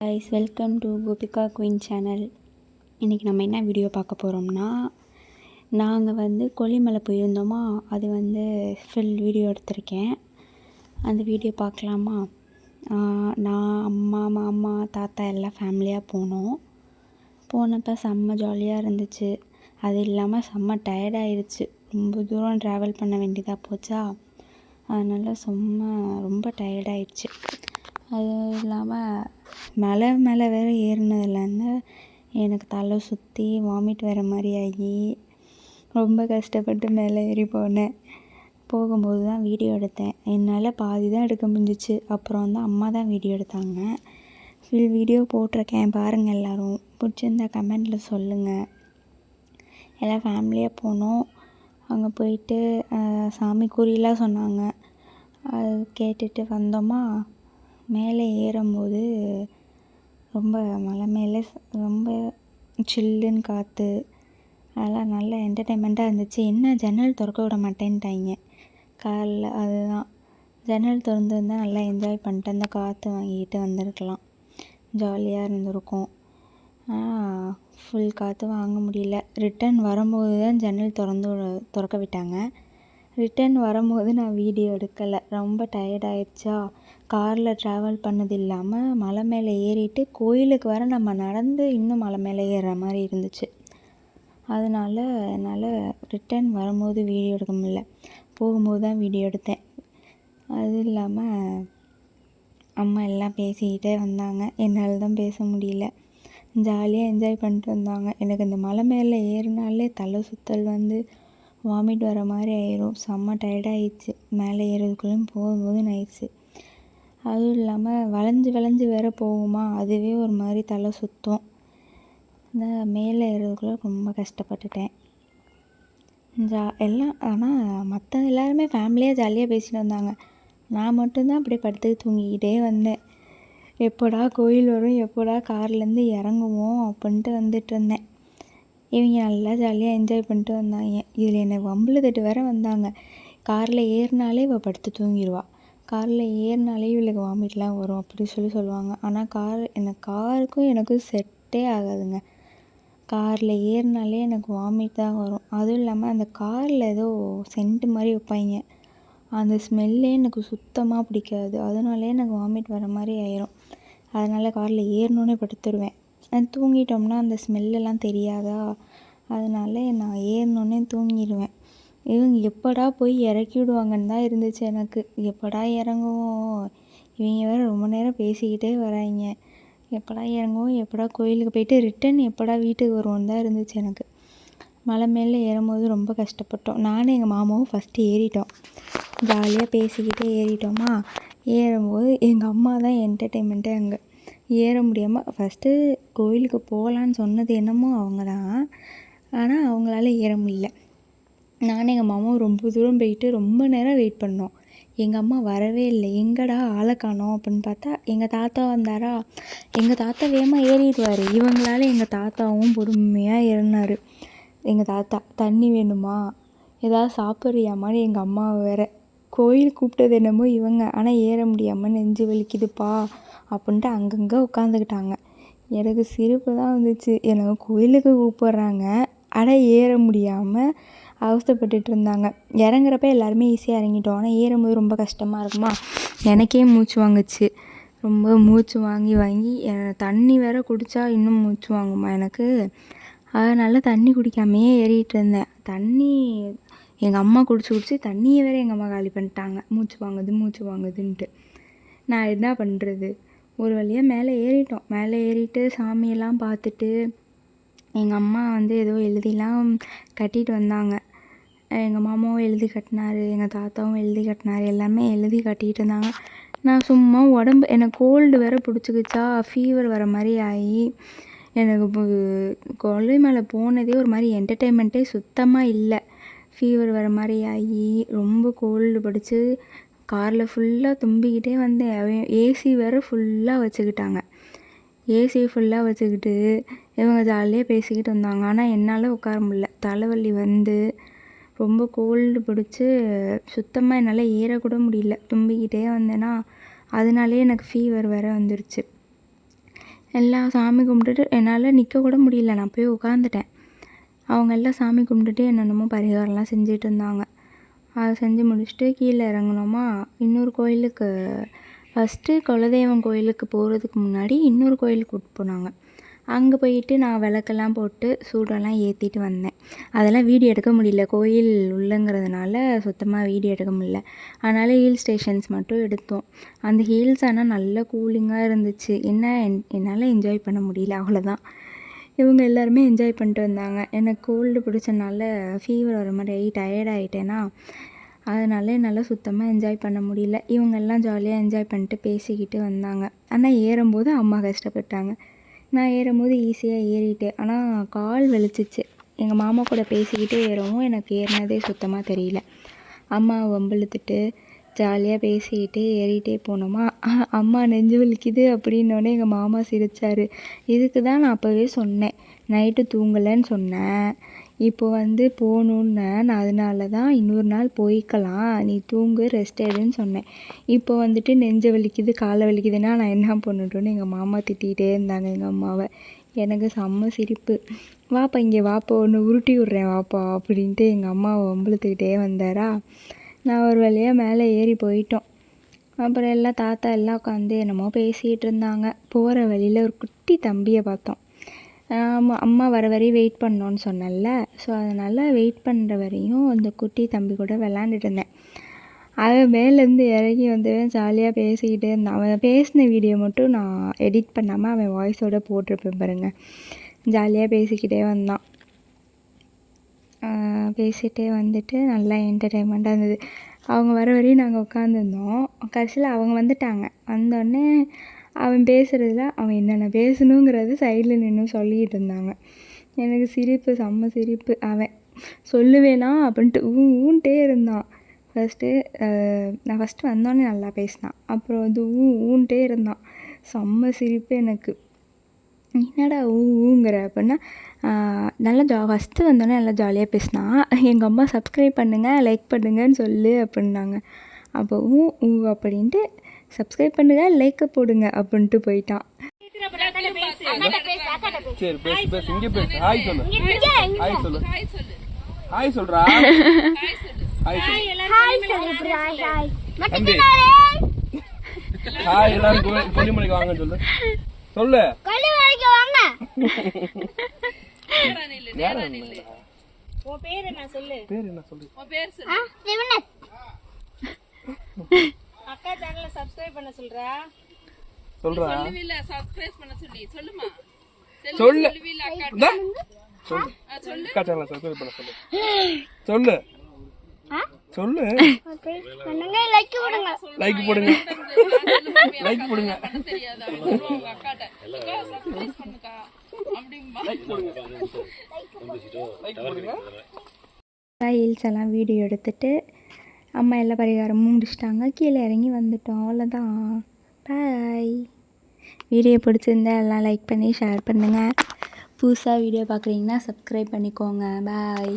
Guys, welcome to Gopika queen channel. இன்றைக்கி நம்ம என்ன வீடியோ பார்க்க போகிறோம்னா, நாங்கள் கொல்லிமலை போயிருந்தோமா, அது ஃபுல் வீடியோ எடுத்திருக்கேன். அந்த வீடியோ பார்க்கலாமா? நான், அம்மா, மாமா, தாத்தா எல்லாம் ஃபேமிலியாக போனோம். போனப்போ செம்ம ஜாலியாக இருந்துச்சு. அது இல்லாமல் செம்ம டயர்டாகிடுச்சு. ரொம்ப தூரம் ட்ராவல் பண்ண வேண்டியதாக போச்சா, அதனால் ரொம்ப டயர்டாயிடுச்சு. அது இல்லாமல் மலை மேலே வேறு ஏறினதுலேருந்து எனக்கு தலை சுற்றி வாமிட் வர மாதிரி ஆகி ரொம்ப கஷ்டப்பட்டு மேலே ஏறி போனேன். போகும்போது தான் வீடியோ எடுத்தேன். என்னால் பாதி தான் எடுக்க முடிஞ்சிச்சு. அப்புறம் அம்மா தான் வீடியோ எடுத்தாங்க. ஃபுல் வீடியோ போட்டிருக்கேன், பாருங்கள். எல்லோரும் பிடிச்சிருந்தா கமெண்டில் சொல்லுங்கள். எல்லாம் ஃபேமிலியாக போனோம். அங்கே போயிட்டு சாமி குறியெலாம் சொன்னாங்க. அது கேட்டுட்டு வந்தோமா. மேலே ஏறும்போது ரொம்ப மலை மேலே ரொம்ப சில்லுன்னு காற்று, அதெல்லாம் நல்ல என்டர்டெயின்மெண்ட்டாக இருந்துச்சு. என்ன ஜன்னல் திறக்க விட மாட்டேன்ட்டாங்க காலைல. அதுதான், ஜன்னல் திறந்துருந்தால் நல்லா என்ஜாய் பண்ணிட்டு அந்த காற்று வாங்கிட்டு வந்திருக்கலாம், ஜாலியாக இருந்திருக்கும். ஆனால் ஃபுல் காற்று வாங்க முடியல. ரிட்டன் வரும்போது தான் ஜன்னல் திறக்க விட்டாங்க. ரிட்டன் வரும்போது நான் வீடியோ எடுக்கலை, ரொம்ப டயர்டாயிடுச்சா. காரில் ட்ராவல் பண்ணது இல்லாமல் மலை மேலே ஏறிட்டு கோயிலுக்கு வர நம்ம நடந்து இன்னும் மலை மேலே ஏறுற மாதிரி இருந்துச்சு. அதனால் என்னால் ரிட்டன் வரும்போது வீடியோ எடுக்க முடியல, போகும்போது தான் வீடியோ எடுத்தேன். அது இல்லாமல் அம்மா எல்லாம் பேசிக்கிட்டே வந்தாங்க, என்னால் தான் பேச முடியல. ஜாலியாக என்ஜாய் பண்ணிட்டு வந்தாங்க. எனக்கு இந்த மலை மேலே ஏறினாலே தலை சுற்றல் வாமிட் வர மாதிரி ஆயிரும். செம்ம டயர்டாகிடுச்சு. மேலே ஏறதுக்குள்ளேயும் போகும்போது ஆயிடுச்சு. அதுவும் இல்லாமல் வளைஞ்சு வேறு போகுமா, அதுவே ஒரு மாதிரி தலை சுற்றும். இந்த மேலே ஏறதுக்குள்ளே ரொம்ப கஷ்டப்பட்டுட்டேன். எல்லாம் ஆனால் மற்ற எல்லாருமே ஃபேமிலியாக ஜாலியாக பேசிட்டு வந்தாங்க. நான் மட்டும்தான் அப்படியே படுத்து தூங்கிக்கிட்டே வந்தேன். எப்போடா கோயில் வரும், எப்போடா கார்லேருந்து இறங்குவோம் அப்படின்ட்டு வந்துட்டு இருந்தேன். இவங்க நல்லா ஜாலியாக என்ஜாய் பண்ணிட்டு வந்தாங்க. இதில் என்னை வம்பில் தட்டு வேற வந்தாங்க. காரில் ஏறினாலே இவள் படுத்து தூங்கிடுவா, காரில் ஏறினாலே இவளுக்கு வாமிட்லாம் வரும் அப்படி சொல்லுவாங்க. ஆனால் காருக்கும் எனக்கும் செட்டே ஆகாதுங்க. காரில் ஏறினாலே எனக்கு வாமிட் தான் வரும். அதுவும் இல்லாமல் அந்த காரில் ஏதோ சென்ட்டு மாதிரி வைப்பாங்க, அந்த ஸ்மெல்லே எனக்கு சுத்தமாக பிடிக்காது. அதனாலே எனக்கு வாமிட் வர மாதிரி ஆயிரும். அதனால் காரில் ஏறினோன்னே படுத்துடுவேன். தூங்கிட்டோம்னா அந்த ஸ்மெல்லெல்லாம் தெரியாதா, அதனால நான் ஏறினோன்னே தூங்கிடுவேன். இவங்க எப்படா போய் இறக்கி விடுவாங்கன்னு தான் இருந்துச்சு எனக்கு. எப்படா இறங்குவோம், இவங்க வேறு ரொம்ப நேரம் பேசிக்கிட்டே வராங்க. எப்படா இறங்குவோம், எப்படா கோயிலுக்கு போயிட்டு ரிட்டன் எப்படா வீட்டுக்கு வருவோன்னு தான் இருந்துச்சு எனக்கு. மலை மேலே ஏறும்போது ரொம்ப கஷ்டப்பட்டோம். நானும் எங்கள் மாமாவும் ஃபஸ்ட்டு ஏறிட்டோம். ஜாலியாக பேசிக்கிட்டே ஏறிட்டோமா. ஏறும்போது எங்கள் அம்மா தான் என்டர்டெயின்மெண்ட்டே. அங்கே ஏற முடியாமல் ஃபஸ்ட்டு கோயிலுக்கு போகலான்னு சொன்னது என்னமோ அவங்க தான், ஆனால் அவங்களால ஏற முடியல. நானும் எங்கள் மாமாவும் ரொம்ப தூரம் போயிட்டு ரொம்ப நேரம் வெயிட் பண்ணோம். எங்கள் அம்மா வரவே இல்லை. எங்கடா ஆளை காணோம் அப்படின்னு பார்த்தா எங்கள் தாத்தா வந்தாரா. எங்கள் தாத்தா வேகமாக ஏறிடுவார். இவங்களால எங்கள் தாத்தாவும் பொறுமையாக ஏறினார். எங்கள் தாத்தா தண்ணி வேணுமா, ஏதாவது சாப்பிட்றியாமான்னு எங்கள் அம்மாவை வேற. கோயில் கூப்பிட்டது என்னமோ இவங்க, ஆனால் ஏற முடியாமல் நெஞ்சு வலிக்குதுப்பா அப்படின்ட்டு அங்கங்கே உட்காந்துக்கிட்டாங்க. எனக்கு சிரிப்பு தான் வந்துச்சு. எனக்கு கோயிலுக்கு கூப்பிட்றாங்க, ஆனால் ஏற முடியாமல் அவஸ்தைப்பட்டுட்டு இருந்தாங்க. இறங்குறப்ப எல்லாருமே ஈஸியாக இறங்கிட்டோம், ஆனால் ஏறும்போது ரொம்ப கஷ்டமாக இருக்குமா. எனக்கே மூச்சு வாங்குச்சு. ரொம்ப மூச்சு வாங்கி தண்ணி வேற குடித்தா இன்னும் மூச்சு வாங்குமா எனக்கு. அதனால் தண்ணி குடிக்காமையே ஏறிட்டு இருந்தேன். தண்ணி எங்கள் அம்மா குடிச்சு தண்ணியை வேறு எங்கள் அம்மா காலி பண்ணிட்டாங்க, மூச்சு வாங்குதுன்ட்டு. நான் என்ன பண்ணுறது. ஒரு வழியாக மேலே ஏறிட்டோம். மேலே ஏறிட்டு சாமியெல்லாம் பார்த்துட்டு எங்கள் அம்மா ஏதோ எழுதிலாம் கட்டிட்டு வந்தாங்க. எங்கள் மாமாவும் எழுதி கட்டினார், எங்கள் தாத்தாவும் எழுதி கட்டினார், எல்லாமே எழுதி கட்டிகிட்டு இருந்தாங்க. நான் சும்மா எனக்கு கோல்டு வேறு பிடிச்சிக்கிச்சா, ஃபீவர் வர மாதிரி ஆகி எனக்கு கொல்லிமலை போனதே ஒரு மாதிரி என்டர்டெயின்மெண்ட்டே சுத்தமாக இல்லை. ஃபீவர் வர மாதிரி ஆகி ரொம்ப கோல்டு பிடிச்சி காரில் ஃபுல்லாக தும்பிக்கிட்டே வந்தேன். ஏசி வேறு ஃபுல்லாக வச்சுக்கிட்டாங்க. ஏசி ஃபுல்லாக வச்சுக்கிட்டு இவங்க ஜாலியாக பேசிக்கிட்டு வந்தாங்க. ஆனால் என்னால் உட்கார முடியல. தலைவலி ரொம்ப கோல்டு பிடிச்சி சுத்தமாக என்னால் ஏறக்கூட முடியல. தும்பிக்கிட்டே வந்தேன்னா அதனாலே எனக்கு ஃபீவர் வேறு வந்துருச்சு. எல்லாம் சாமி கும்பிட்டுட்டு என்னால் நிற்க கூட முடியல, நான் போய் உட்காந்துட்டேன். அவங்க எல்லாம் சாமி கும்பிட்டுட்டு என்னென்னமோ பரிகாரம்லாம் செஞ்சுட்டு இருந்தாங்க. அதை செஞ்சு முடிச்சுட்டு கீழே இறங்குனோமா. இன்னொரு கோயிலுக்கு ஃபஸ்ட்டு குலதெய்வம் கோயிலுக்கு போகிறதுக்கு முன்னாடி இன்னொரு கோயிலுக்கு கூப்பிட்டு போனாங்க. அங்கே போயிட்டு நான் விளக்கெல்லாம் போட்டு சூடெல்லாம் ஏற்றிட்டு வந்தேன். அதெல்லாம் வீடியோ எடுக்க முடியல, கோயில் உள்ளங்கிறதுனால சுத்தமாக வீடியோ எடுக்க முடியல. அதனால் ஹில் ஸ்டேஷன்ஸ் மட்டும் எடுத்தோம். அந்த ஹில்ஸ் ஆனால் நல்லா கூலிங்காக இருந்துச்சு. என்னால் என்ஜாய் பண்ண முடியல, அவ்வளோதான். இவங்க எல்லாருமே என்ஜாய் பண்ணிட்டு வந்தாங்க. எனக்கு கோல்டு பிடிச்சனால ஃபீவர் வர மாதிரி ஆகி டயர்ட் ஆகிட்டேன்னா, அதனால என்னால் சுத்தமாக என்ஜாய் பண்ண முடியல. இவங்க எல்லாம் ஜாலியாக என்ஜாய் பண்ணிட்டு பேசிக்கிட்டு வந்தாங்க. ஆனால் ஏறும்போது அம்மா கஷ்டப்பட்டாங்க. நான் ஏறும்போது ஈஸியாக ஏறிட்டேன். ஆனால் கால் வலிச்சிச்சு. எங்கள் மாமா கூட பேசிக்கிட்டே ஏறவும் எனக்கு ஏறினதே சுத்தமாக தெரியல. அம்மா வம்பிழுத்துட்டு ஜாலியாக பேசிக்கிட்டே ஏறிட்டே போனோமா. அம்மா நெஞ்சு வலிக்குது அப்படின்னோடனே எங்கள் மாமா சிரித்தார். இதுக்கு தான் நான் அப்போவே சொன்னேன், நைட்டு தூங்கலைன்னு சொன்னேன். இப்போ போகணுன்னேன், நான் அதனால தான் இன்னொரு நாள் போய்க்கலாம், நீ தூங்கு, ரெஸ்ட் எடுன்னு சொன்னேன். இப்போ நெஞ்சு வலிக்குது காலை வலிக்குதுன்னா நான் என்ன பண்ணட்டும்னு எங்கள் மாமா திட்டிகிட்டே இருந்தாங்க எங்கள் அம்மாவை. எனக்கு செம்ம சிரிப்பு. வாப்பா இங்கே வாப்பா, ஒன்று உருட்டி விட்றேன் வாப்பா அப்படின்ட்டு எங்கள் அம்மாவை வம்பிழுத்துக்கிட்டே வந்தாரா. நான் ஒரு வழியாக மேலே ஏறி போயிட்டோம். அப்புறம் எல்லாம் தாத்தா எல்லாம் உட்காந்து என்னமோ பேசிகிட்டு இருந்தாங்க. போகிற வழியில் ஒரு குட்டி தம்பியை பார்த்தோம். அம்மா வர வரையும் வெயிட் பண்ணோன்னு சொன்னேன்ல, ஸோ அதனால் வெயிட் பண்ணுற வரையும் அந்த குட்டி தம்பி கூட விளாண்டுட்டு இருந்தேன். அவன் மேலேருந்து இறங்கி ஜாலியாக பேசிக்கிட்டே இருந்தான். அவன் பேசின வீடியோ மட்டும் நான் எடிட் பண்ணாமல் அவன் வாய்ஸோடு போட்டிருப்பேன் பாருங்கள். ஜாலியாக பேசிக்கிட்டே வந்தான். பேசிகிட்டே நல்லா என்டர்டெயின்மெண்ட்டாக இருந்தது. அவங்க வர வரையும் நாங்கள் உட்காந்துருந்தோம். கடைசியில் அவங்க வந்துட்டாங்க. வந்தோடனே அவன் பேசுகிறதுல அவன் என்னென்ன பேசணுங்கிறது சைடில் நின்று சொல்லிக்கிட்டு இருந்தாங்க. எனக்கு சிரிப்பு, செம்ம சிரிப்பு. அவன் சொல்லுவேனா அப்படின்ட்டு ஊன்ட்டே இருந்தான். நான் ஃபஸ்ட்டு வந்தோடனே நல்லா பேசினான். அப்புறம் ஊன்ட்டே இருந்தான். செம்ம சிரிப்பு எனக்கு. என்னடா ஊங்கிற அப்படின்னா, நல்லா ஃபஸ்ட்டு வந்தோடனே நல்லா ஜாலியாக பேசினான். எங்கள் அம்மா சப்ஸ்கிரைப் பண்ணுங்கள், லைக் பண்ணுங்கன்னு சொல்லு அப்படின்னாங்க. அப்போ ஊ அப்படின்ட்டு சப்ஸ்கிரைப் பண்ணுங்க, லைக்கை போடுங்க அப்படின்ட்டு போயிட்டான். சரி பேசு பேசு, இங்கே பேசு. ஹாய் சொல்லு, ஹாய் சொல்லு, ஹாய் சொல்றா, ஹாய் தம்பி, ஹாய் எல்லாரும் கொல்லிமலைக்கு வாங்க சொல்லு, சொல்லு கொல்லிமலைக்கு வாங்க. உன் பேர் என்ன சொல்லு, பேர் என்ன சொல்லு, உன் பேர் சொல்லு. சிவனத். அக்கா சேனலை சப்ஸ்கிரைப் பண்ண சொல்றா, சொல்றா, சொல்லுவில சப்ஸ்கிரைப் பண்ண சொல்லி சொல்லுமா, சொல்லு சொல்லுவில அக்கா சொல்லு, சொல்லு அக்கா சேனலை சப்ஸ்கிரைப் பண்ண சொல்லு, சொல்லு சொல்லு, பண்ணுங்க, லைக் போடுங்க, லைக் போடுங்க, லைக் போடுங்க, தெரியாத அவங்க அக்காட்ட அக்கா சப்ஸ்கிரைப் பண்ணுக்கா அப்படிம்பா, லைக் போடுங்க, லைக் போடுங்க. ஹில்ஸ் எல்லாம் வீடியோ எடுத்துட்டு அம்மா எல்லா பரிகாரமும் முடிச்சிட்டாங்க. கீழே இறங்கி வந்துட்டோம். அவ்வளோதான். பாய். வீடியோ பிடிச்சிருந்தா எல்லாம் லைக் பண்ணி ஷேர் பண்ணுங்கள். புதுசாக வீடியோ பார்க்குறீங்கன்னா சப்ஸ்கிரைப் பண்ணிக்கோங்க. பாய்.